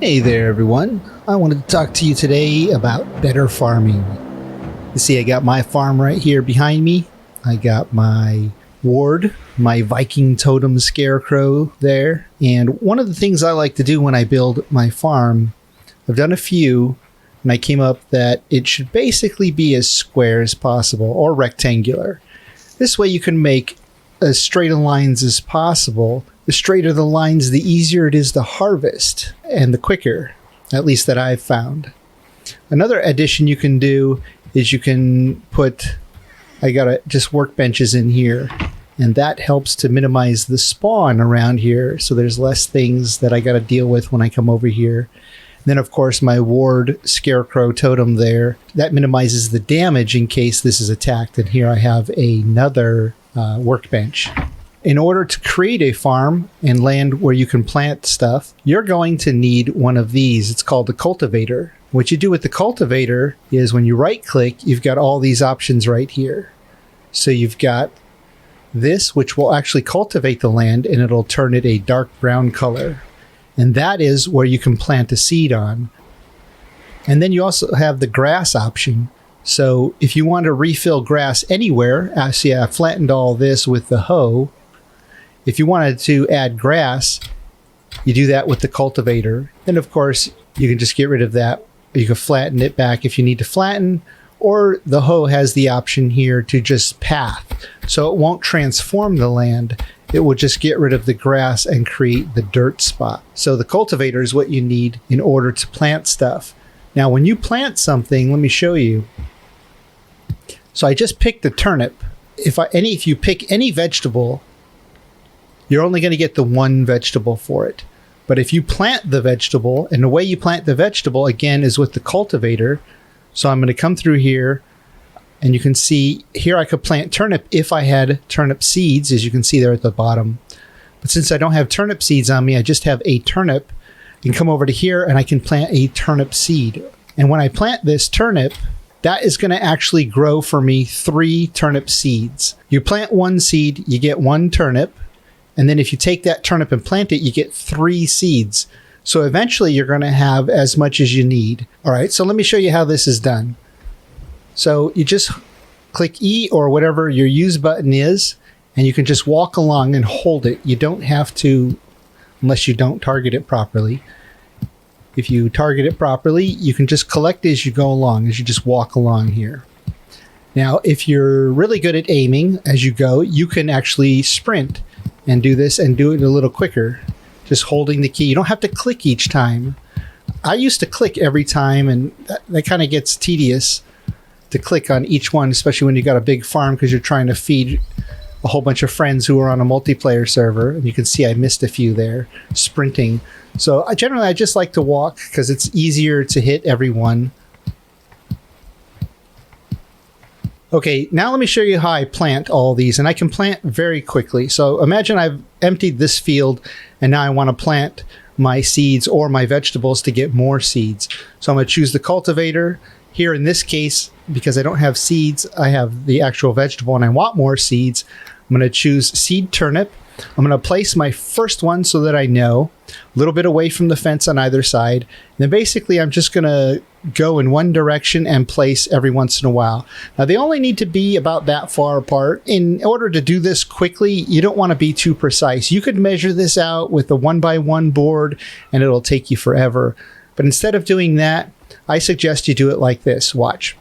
Hey there everyone, I wanted to talk to you today about better farming. You see I got my farm right here behind me. I got my ward, my Viking totem scarecrow there. And one of the things I like to do when I build my farm, I've done a few, and I came up that it should basically be as square as possible or rectangular. This way you can make as straight lines as possible. The straighter the lines, the easier it is to harvest, and the quicker, at least that I've found. Another addition you can do is you can put, I got just workbenches in here, and that helps to minimize the spawn around here, so there's less things that I got to deal with when I come over here. And then of course my ward scarecrow totem there, that minimizes the damage in case this is attacked, and here I have another workbench. In order to create a farm and land where you can plant stuff, you're going to need one of these. It's called the cultivator. What you do with the cultivator is when you right click, you've got all these options right here. So you've got this, which will actually cultivate the land, and it'll turn it a dark brown color. And that is where you can plant a seed on. And then you also have the grass option. So if you want to refill grass anywhere, see I flattened all this with the hoe. If you wanted to add grass, you do that with the cultivator. Then of course, you can just get rid of that. You can flatten it back if you need to flatten, or the hoe has the option here to just path. So it won't transform the land. It will just get rid of the grass and create the dirt spot. So the cultivator is what you need in order to plant stuff. Now, when you plant something, let me show you. So I just picked the turnip. If you pick any vegetable, you're only going to get the one vegetable for it. But if you plant the vegetable, and the way you plant the vegetable, again, is with the cultivator. So I'm going to come through here, and you can see here I could plant turnip if I had turnip seeds, as you can see there at the bottom. But since I don't have turnip seeds on me, I just have a turnip. You can come over to here, and I can plant a turnip seed. And when I plant this turnip, that is going to actually grow for me 3 turnip seeds. You plant one seed, you get 1 turnip. And then if you take that turnip and plant it, you get 3 seeds. So eventually you're going to have as much as you need. All right, so let me show you how this is done. So you just click E or whatever your use button is, and you can just walk along and hold it. You don't have to, unless you don't target it properly. If you target it properly, you can just collect as you go along, as you just walk along here. Now, if you're really good at aiming as you go, you can actually sprint and do this and do it a little quicker, just holding the key. You don't have to click each time. I used to click every time, and that kind of gets tedious to click on each one, especially when you got a big farm because you're trying to feed a whole bunch of friends who are on a multiplayer server. And you can see I missed a few there, sprinting. So generally I just like to walk because it's easier to hit everyone. Okay, now let me show you how I plant all these, and I can plant very quickly. So imagine I've emptied this field, and now I want to plant my seeds or my vegetables to get more seeds. So I'm going to choose the cultivator. Here in this case, because I don't have seeds, I have the actual vegetable, and I want more seeds. I'm going to choose seed turnip. I'm going to place my first one so that I know, a little bit away from the fence on either side. And then basically I'm just going to go in one direction and place every once in a while. Now they only need to be about that far apart. In order to do this quickly, you don't want to be too precise. You could measure this out with a 1x1 board and it'll take you forever. But instead of doing that, I suggest you do it like this. Watch.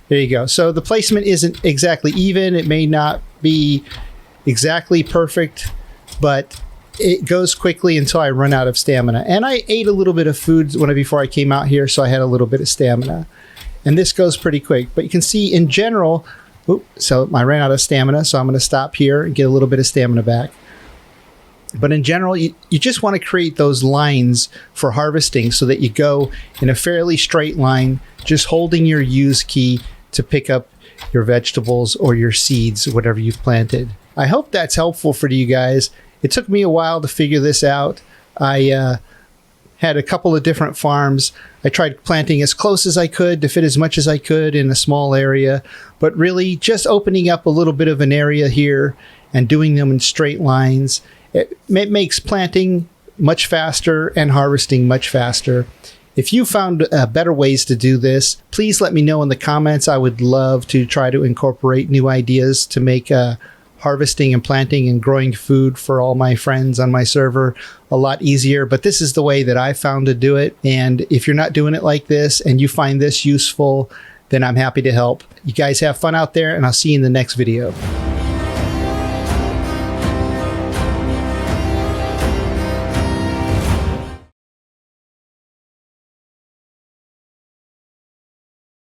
There you go. So the placement isn't exactly even. It may not be exactly perfect, but it goes quickly until I run out of stamina. And I ate a little bit of food before I came out here, so I had a little bit of stamina. And this goes pretty quick. But you can see in general, so I ran out of stamina, so I'm going to stop here and get a little bit of stamina back. But in general, you just want to create those lines for harvesting so that you go in a fairly straight line, just holding your use key to pick up your vegetables or your seeds, whatever you've planted. I hope that's helpful for you guys. It took me a while to figure this out. I had a couple of different farms. I tried planting as close as I could to fit as much as I could in a small area, but really just opening up a little bit of an area here and doing them in straight lines. It makes planting much faster and harvesting much faster. If you found better ways to do this, please let me know in the comments. I would love to try to incorporate new ideas to make harvesting and planting and growing food for all my friends on my server a lot easier. But this is the way that I found to do it. And if you're not doing it like this and you find this useful, then I'm happy to help. You guys have fun out there, and I'll see you in the next video.